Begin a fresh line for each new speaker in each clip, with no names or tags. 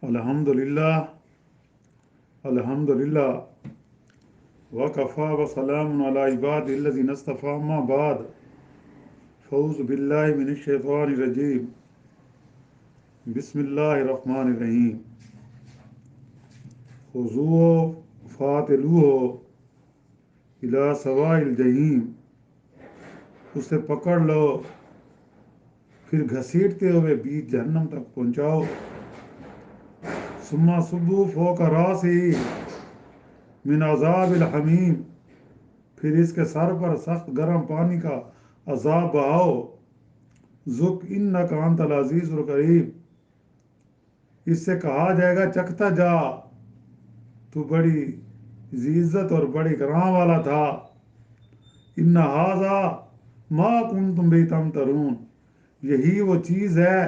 الحمدللہ الحمدللہ وکفا وسلام علی عباد الذین اصطفی اما بعد فاعوذ باللہ من الشیطان الرجیم بسم اللہ الرحمن الرحیم خذوہ فاعتلوہ الی سواء الجحیم، اسے پکڑ لو پھر گھسیٹتے ہوئے بیچ جہنم تک پہنچاؤ۔ ثم صبوا فوق راسہ من عذاب الحمیم، پھر اس کے سر پر سخت گرم پانی کا عذاب بہاؤ۔ ذق انک انت العزیز الکریم، اس سے کہا جائے گا چکھتا جا، تو بڑی ذی عزت اور بڑی کرام والا تھا۔ ان ھذا ما کنتم بہ تمترون، یہی وہ چیز ہے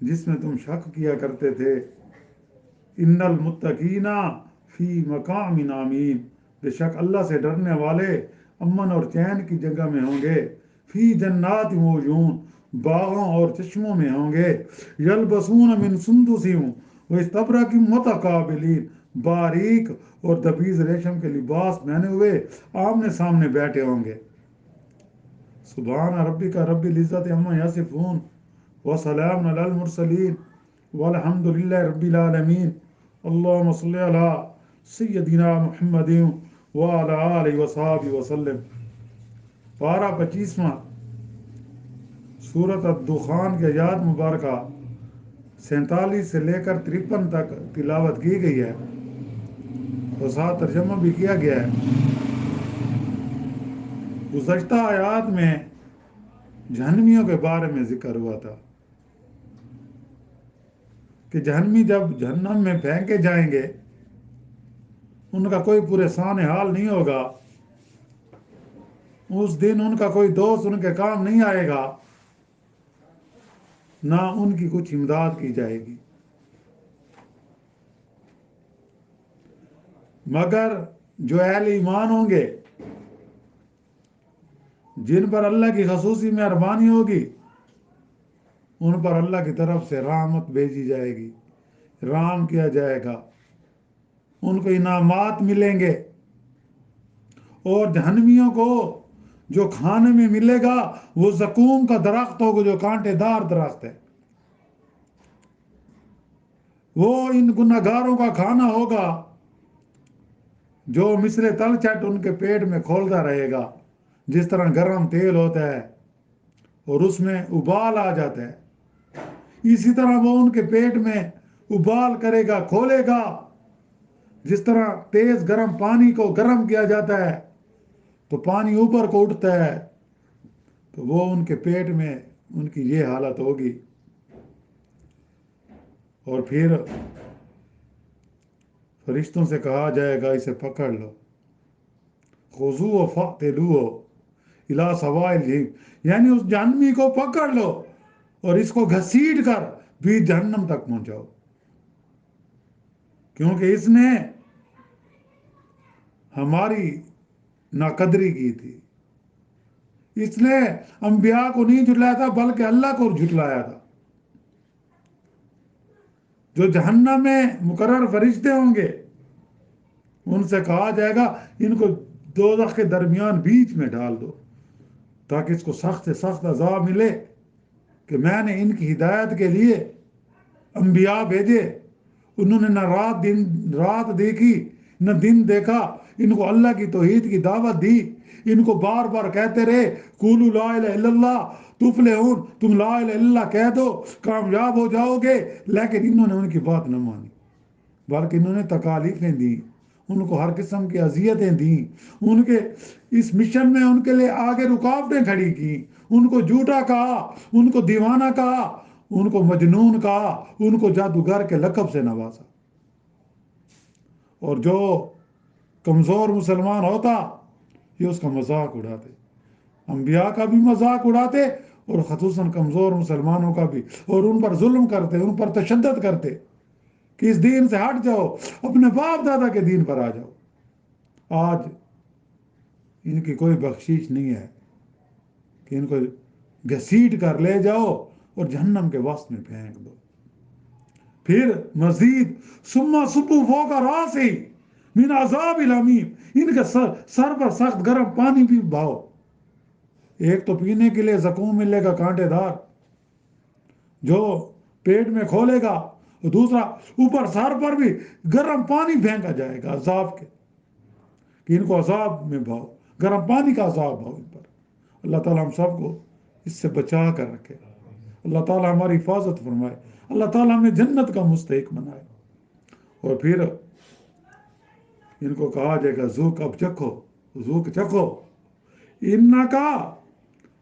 جس میں تم شک کیا کرتے تھے۔ ان المتقین فی مقام امین، بے شک اللہ سے ڈرنے والے امن اور چین کی جگہ میں ہوں گے۔ فی جنات وعیون، باغوں اور چشموں میں ہوں گے۔ یلبسون من سندس واستبرق متقابلین، باریک اور دبیز ریشم کے لباس پہنے ہوئے آمنے سامنے بیٹھے ہوں گے۔ سبحان ربک رب العزت عما یصفون وسلام علی المرسلین والحمد للہ رب العالمین۔ اللہم صلی علی سیدنا محمد وعلی آلہ وصحبہ وسلم۔ پارہ 25واں، سورۃ الدخان کی آیات مبارکہ 47 سے لے کر 53 تک تلاوت کی گئی ہے اور ساتھ ترجمہ بھی کیا گیا ہے۔ گزشتہ آیات میں جہنمیوں کے بارے میں ذکر ہوا تھا کہ جہنمی جب جہنم میں پھینکے جائیں گے ان کا کوئی پریشان حال نہیں ہوگا، اس دن ان کا کوئی دوست ان کے کام نہیں آئے گا، نہ ان کی کچھ امداد کی جائے گی، مگر جو اہل ایمان ہوں گے جن پر اللہ کی خصوصی مہربانی ہوگی ان پر اللہ کی طرف سے رحمت بھیجی جائے گی، رحم کیا جائے گا، ان کو انعامات ملیں گے۔ اور جہنمیوں کو جو کھانے میں ملے گا وہ زقوم کا درخت ہوگا، جو کانٹے دار درخت ہے، وہ ان گنہگاروں کا کھانا ہوگا جو مثل تلچھٹ ان کے پیٹ میں کھولتا رہے گا، جس طرح گرم تیل ہوتا ہے اور اس میں ابال آ جاتا ہے، اسی طرح وہ ان کے پیٹ میں ابال کرے گا، کھولے گا، جس طرح تیز گرم پانی کو گرم کیا جاتا ہے تو پانی اوپر کو اٹھتا ہے، تو وہ ان کے پیٹ میں ان کی یہ حالت ہوگی۔ اور پھر فرشتوں سے کہا جائے گا اسے پکڑ لو، خذوہ فاعتلوہ الی سواء الجحیم، یعنی اس جہنمی کو پکڑ لو اور اس کو گھسیٹ کر بھی جہنم تک پہنچاؤ، کیونکہ اس نے ہماری ناقدری کی تھی، اس نے انبیاء کو نہیں جھٹلایا تھا بلکہ اللہ کو جھٹلایا تھا۔ جو جہنم میں مقرر فرشتے ہوں گے ان سے کہا جائے گا ان کو دوزخ کے درمیان بیچ میں ڈال دو تاکہ اس کو سخت سے سخت عذاب ملے کہ میں نے ان کی ہدایت کے لیے انبیاء بھیجے، انہوں نے نہ رات دیکھی نہ دن دیکھا، ان کو اللہ کی توحید کی دعوت دی، ان کو بار بار کہتے رہے قولوا لا الہ الا اللہ تفلحون، تم لا الہ الا اللہ کہہ دو کامیاب ہو جاؤ گے، لیکن انہوں نے ان کی بات نہ مانی، بلکہ انہوں نے تکالیفیں دی، ان کو ہر قسم کی اذیتیں دیں، ان کے اس مشن میں ان کے لیے آگے رکاوٹیں کھڑی کی، ان کو جھوٹا کہا، ان کو دیوانہ کہا، ان کو مجنون کہا، ان کو جادوگر کے لقب سے نوازا۔ اور جو کمزور مسلمان ہوتا یہ اس کا مذاق اڑاتے، انبیاء کا بھی مذاق اڑاتے اور خصوصاً کمزور مسلمانوں کا بھی، اور ان پر ظلم کرتے، ان پر تشدد کرتے کہ اس دین سے ہٹ جاؤ، اپنے باپ دادا کے دین پر آ جاؤ۔ آج ان کی کوئی بخشش نہیں ہے کہ ان کو گھسیٹ کر لے جاؤ اور جہنم کے وسط میں پھینک دو۔ پھر مزید ثم صبو فوق راسی من عذاب الحمیم، ان کے سر پر سخت گرم پانی بھی بہاؤ. ایک تو پینے کے لیے زقوم ملے گا کانٹے دار جو پیٹ میں کھولے گا، اور دوسرا اوپر سر پر بھی گرم پانی پھینکا جائے گا عذاب کے، کہ ان کو عذاب میں بھاؤ، گرم پانی کا عذاب بھاؤ ان پر. اللہ تعالیٰ ہم سب کو اس سے بچا کر رکھے، اللہ تعالیٰ ہماری حفاظت فرمائے، اللہ تعالیٰ ہمیں جنت کا مستحق بنائے. اور پھر ان کو کہا جائے گا ذوق، اب چکھو، ذوق چکھو، انکا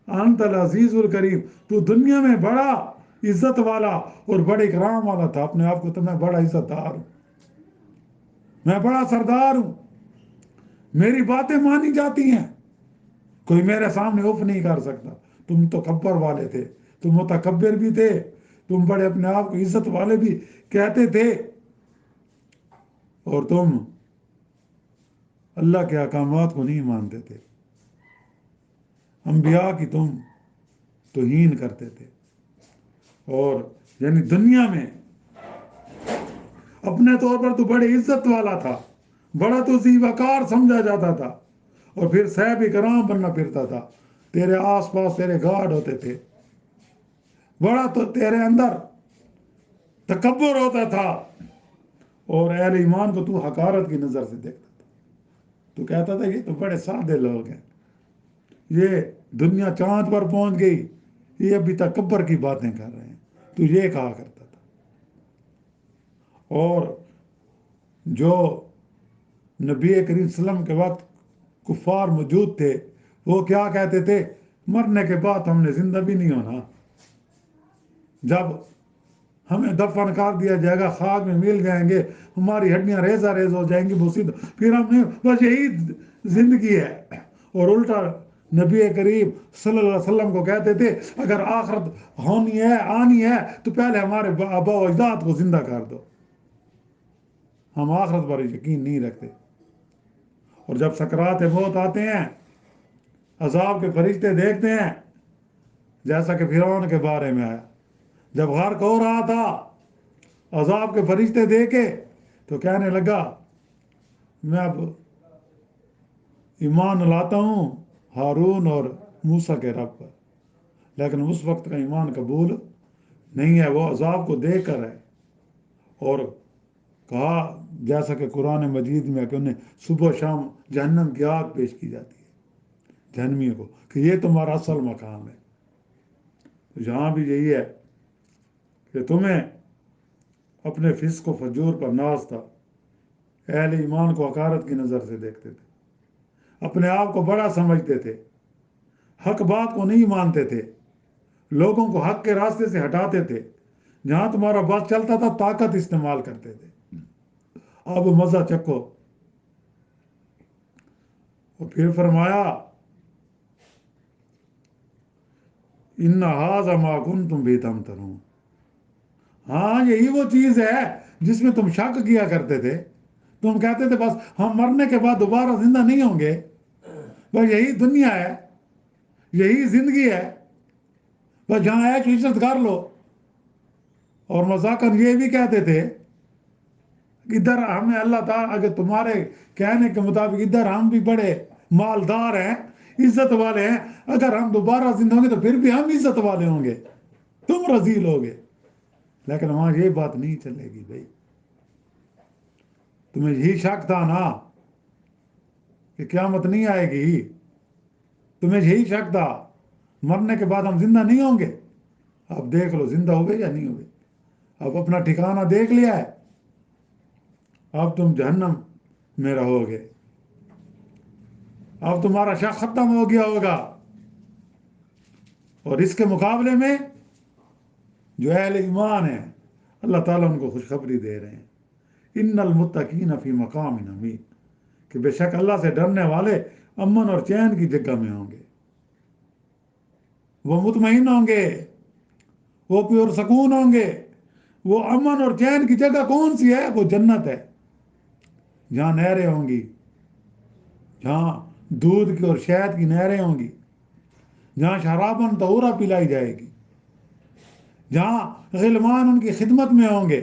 انت العزیز الکریم، تو دنیا میں بڑا عزت والا اور بڑے اکرام والا تھا. اپنے آپ کو تو میں بڑا عزت دار ہوں، میں بڑا سردار ہوں، میری باتیں مانی جاتی ہیں، کوئی میرے سامنے اف نہیں کر سکتا. تم تو کبر والے تھے، تم متکبر بھی تھے، تم بڑے اپنے آپ کو عزت والے بھی کہتے تھے، اور تم اللہ کے احکامات کو نہیں مانتے تھے، انبیاء کی تم توہین کرتے تھے. اور یعنی دنیا میں اپنے طور پر تو بڑے عزت والا تھا، بڑا تو ذی وقار سمجھا جاتا تھا، اور پھر صاحب کرام بننا پھرتا تھا، تیرے آس پاس تیرے گارڈ ہوتے تھے، بڑا تو تیرے اندر تکبر ہوتا تھا، اور اہل ایمان کو تو حقارت کی نظر سے دیکھتا تھا. تو کہتا تھا یہ تو بڑے سادے لوگ ہیں، یہ دنیا چاند پر پہنچ گئی، یہ ابھی تکبر کی باتیں کر رہے ہیں، تو یہ کہا کرتا تھا. اور جو نبی کریم صلی اللہ علیہ وسلم کے وقت کفار موجود تھے، وہ کیا کہتے تھے؟ مرنے کے بعد ہم نے زندہ بھی نہیں ہونا، جب ہمیں دفن کر دیا جائے گا، خاک میں مل جائیں گے، ہماری ہڈیاں ریزہ ریز ہو جائیں گی، پھر ہم نے بس یہی زندگی ہے. اور الٹا نبی کریم صلی اللہ علیہ وسلم کو کہتے تھے اگر آخرت ہونی ہے، آنی ہے، تو پہلے ہمارے آبا و اجداد کو زندہ کر دو. ہم آخرت پر یقین نہیں رکھتے. اور جب سکرات موت آتے ہیں، عذاب کے فرشتے دیکھتے ہیں، جیسا کہ فرعون کے بارے میں آیا، جب غرق ہو رہا تھا، عذاب کے فرشتے دیکھے تو کہنے لگا میں اب ایمان لاتا ہوں ہارون اور موسیٰ کے رب پر، لیکن اس وقت کا ایمان قبول نہیں ہے، وہ عذاب کو دیکھ کر ہے. اور کہا جیسا کہ قرآن مجید میں کہ انہیں صبح و شام جہنم کی آگ پیش کی جاتی ہے جہنمیوں کو، کہ یہ تمہارا اصل مقام ہے. تو یہاں بھی یہی ہے کہ تمہیں اپنے فسق و فجور پر ناز تھا، اہل ایمان کو حقارت کی نظر سے دیکھتے تھے، اپنے آپ کو بڑا سمجھتے تھے، حق بات کو نہیں مانتے تھے، لوگوں کو حق کے راستے سے ہٹاتے تھے، جہاں تمہارا بس چلتا تھا طاقت استعمال کرتے تھے. اب مزہ چکھو. اور پھر فرمایا ان ھذا ما کنتم بہ تمترون، ہاں یہی وہ چیز ہے جس میں تم شک کیا کرتے تھے. تم کہتے تھے بس ہم مرنے کے بعد دوبارہ زندہ نہیں ہوں گے، بس یہی دنیا ہے، یہی زندگی ہے، بس جہاں عیش عشرت کر لو. اور مذاقاً یہ بھی کہتے تھے ادھر ہمیں اللہ تعالیٰ، اگر تمہارے کہنے کے مطابق ادھر ہم بھی بڑے مالدار ہیں، عزت والے ہیں، اگر ہم دوبارہ زندہ ہوں گے تو پھر بھی ہم عزت والے ہوں گے، تم رذیل ہوگے. لیکن وہاں یہ بات نہیں چلے گی بھائی. تمہیں یہی شک تھا نا کہ قیامت نہیں آئے گی، تمہیں یہی شک تھا مرنے کے بعد ہم زندہ نہیں ہوں گے. اب دیکھ لو زندہ ہو گئے یا نہیں ہو گئے، اب اپنا ٹھکانہ دیکھ لیا ہے، اب تم جہنم میں رہو گے، اب تمہارا شک ختم ہو گیا ہوگا. اور اس کے مقابلے میں جو اہل ایمان ہیں، اللہ تعالیٰ ان کو خوشخبری دے رہے ہیں ان المتقین فی مقام امین، کہ بے شک اللہ سے ڈرنے والے امن اور چین کی جگہ میں ہوں گے، وہ مطمئن ہوں گے، وہ پور سکون ہوں گے. وہ امن اور چین کی جگہ کون سی ہے؟ وہ جنت ہے، جہاں نہریں ہوں گی، جہاں دودھ کی اور شہد کی نہریں ہوں گی، جہاں شراباً طہورا پلائی جائے گی، جہاں غلمان ان کی خدمت میں ہوں گے،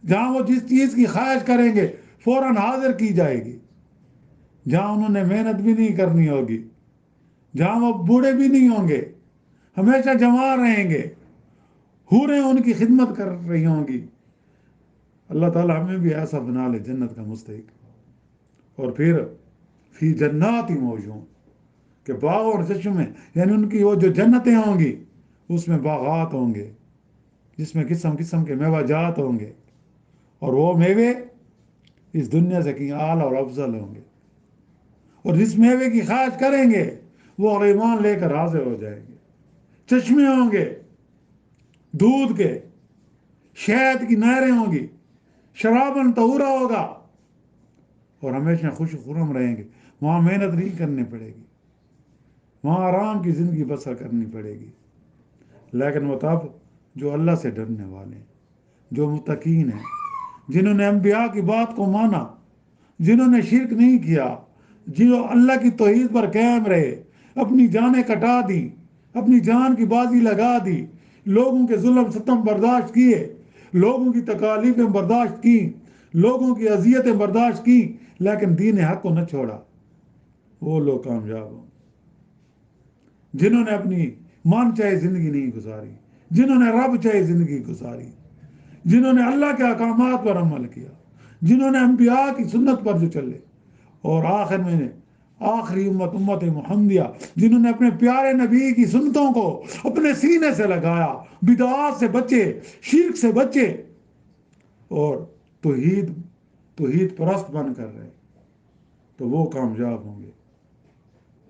جہاں وہ جس چیز کی خواہش کریں گے فوراً حاضر کی جائے گی، جہاں انہوں نے محنت بھی نہیں کرنی ہوگی، جہاں وہ بوڑھے بھی نہیں ہوں گے، ہمیشہ جوان رہیں گے، حوریں ان کی خدمت کر رہی ہوں گی۔ اللہ تعالیٰ ہمیں بھی ایسا بنا لے جنت کا مستحق۔ اور پھر فی جنات موجود کہ باغ اور چشمے، یعنی ان کی وہ جو جنتیں ہوں گی اس میں باغات ہوں گے جس میں قسم قسم کے میوہ جات ہوں گے، اور وہ میوے اس دنیا سے کہیں اعلیٰ اور افضل ہوں گے، اور جس میوے کی خواہش کریں گے وہ ایمان لے کر حاضر ہو جائیں گے۔ چشمے ہوں گے دودھ کے، شہد کی نہریں ہوں گی، شراباً طہورا ہوگا، اور ہمیشہ خوش و خرم رہیں گے۔ وہاں محنت نہیں کرنی پڑے گی، وہاں آرام کی زندگی بسر کرنی پڑے گی، لیکن وہ تب جو اللہ سے ڈرنے والے ہیں، جو متقین ہیں، جنہوں نے انبیاء کی بات کو مانا، جنہوں نے شرک نہیں کیا، جنہوں اللہ کی توحید پر قائم رہے، اپنی جانیں کٹا دی، اپنی جان کی بازی لگا دی، لوگوں کے ظلم ستم برداشت کیے، لوگوں کی تکالیفیں برداشت کی، لوگوں کی اذیتیں برداشت کی، لیکن دین حق کو نہ چھوڑا، وہ لوگ کامیاب ہوں۔ جنہوں نے اپنی من چاہے زندگی نہیں گزاری، جنہوں نے رب چاہے زندگی گزاری، جنہوں نے اللہ کے احکامات پر عمل کیا، جنہوں نے انبیاء کی سنت پر جو چلے، اور آخر میں آخری امت محمدیہ جنہوں نے اپنے پیارے نبی کی سنتوں کو اپنے سینے سے لگایا، بدعات سے بچے، شرک سے بچے، اور توحید پرست بن کر رہے، تو وہ کامیاب ہوں گے۔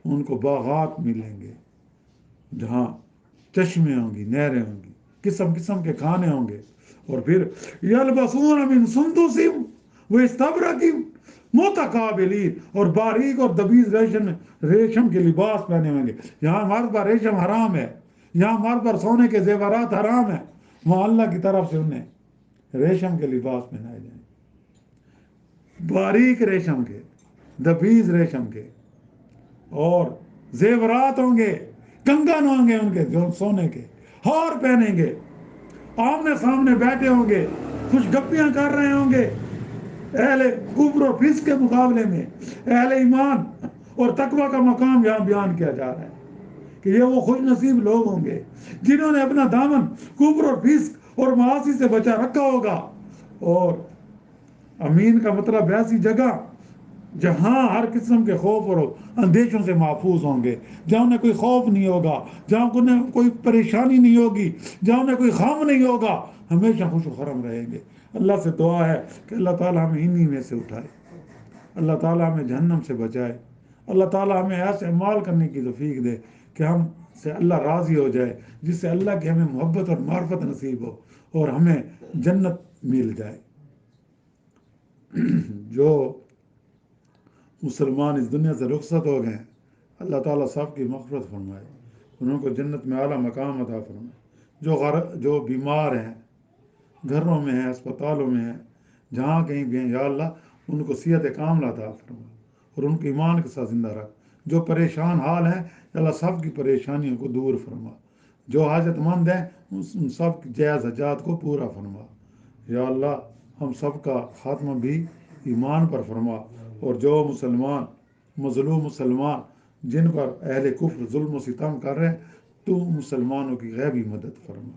ان کو باغات ملیں گے جہاں چشمے ہوں گی، نہریں ہوں گی، قسم قسم کے کھانے ہوں گے، اور پھر یلبسون من سندس و استبرق متقابلین، اور باریک اور دبیز ریشم کے لباس پہنے ہوں گے۔ یہاں مرد پر ریشم حرام ہے، یہاں مرد پر سونے کے زیورات حرام ہیں، وہاں اللہ کی طرف سے انہیں ریشم کے لباس پہنائے جائیں، باریک ریشم کے، دبیز ریشم کے، اور زیورات ہوں گے، کنگن ہوں گے ان کے جو سونے کے، ہار پہنیں گے، آمنے سامنے بیٹھے ہوں گے، خوش گپیاں کر رہے ہوں گے۔ اہل کفر و فسق کے مقابلے میں اہل ایمان اور تقوی کا مقام یہاں بیان کیا جا رہا ہے کہ یہ وہ خوش نصیب لوگ ہوں گے جنہوں نے اپنا دامن کفر اور فسق اور معاصی سے بچا رکھا ہوگا۔ اور امین کا مطلب ایسی جگہ جہاں ہر قسم کے خوف اور اندیشوں سے محفوظ ہوں گے، جہاں انہیں کوئی خوف نہیں ہوگا، جہاں انہیں کوئی پریشانی نہیں ہوگی، جہاں انہیں کوئی غم نہیں ہوگا، ہمیشہ خوش و خرم رہیں گے۔ اللہ سے دعا ہے کہ اللہ تعالیٰ ہمیں انہی میں سے اٹھائے، اللہ تعالیٰ ہمیں جہنم سے بچائے، اللہ تعالیٰ ہمیں ایسے اعمال کرنے کی توفیق دے کہ ہم سے اللہ راضی ہو جائے، جس سے اللہ کی ہمیں محبت اور معرفت نصیب ہو اور ہمیں جنت مل جائے۔ جو مسلمان اس دنیا سے رخصت ہو گئے، اللہ تعالیٰ سب کی مغفرت فرمائے، انہوں کو جنت میں اعلیٰ مقام عطا فرمائے۔ جو بیمار ہیں، گھروں میں ہیں، اسپتالوں میں ہیں، جہاں کہیں بھی ہیں، یا اللہ ان کو صحت کاملہ عطا فرما اور ان کو ایمان کے ساتھ زندہ رکھ۔ جو پریشان حال ہیں، یا اللہ سب کی پریشانیوں کو دور فرما۔ جو حاجت مند ہیں ان سب کی جائز حاجات کو پورا فرما۔ یا اللہ ہم سب کا خاتمہ بھی ایمان پر فرما، اور جو مسلمان مظلوم مسلمان جن پر اہل کفر ظلم و ستم کر رہے ہیں، تو مسلمانوں کی غیبی مدد فرما۔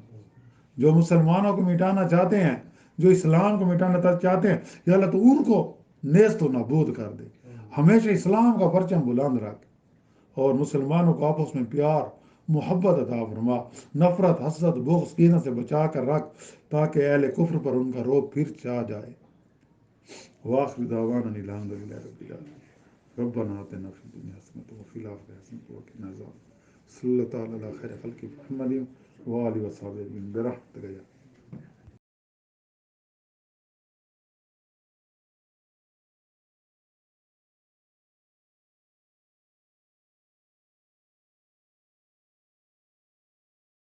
جو مسلمانوں کو مٹانا چاہتے ہیں، جو اسلام کو مٹانا چاہتے ہیں، یا اللہ تو ان کو نیست و نابود کر دے۔ ہمیشہ اسلام کا پرچم بلند رکھ، اور مسلمانوں کو آپس میں پیار محبت عطا فرما، نفرت حسد بغض کینہ سے بچا کر رکھ، تاکہ اہل کفر پر ان کا روب پھر چھا جائے۔ وآخر دعوانا الحمد للہ رب العالمین۔ ربنا آتنا فی الدنیا حسنۃ وفی الآخرۃ حسنۃ وقنا عذاب النار۔ صلی اللہ تعالی علی خیر خلق محمد وآلہ وصحبہ اجمعین برحمتک یا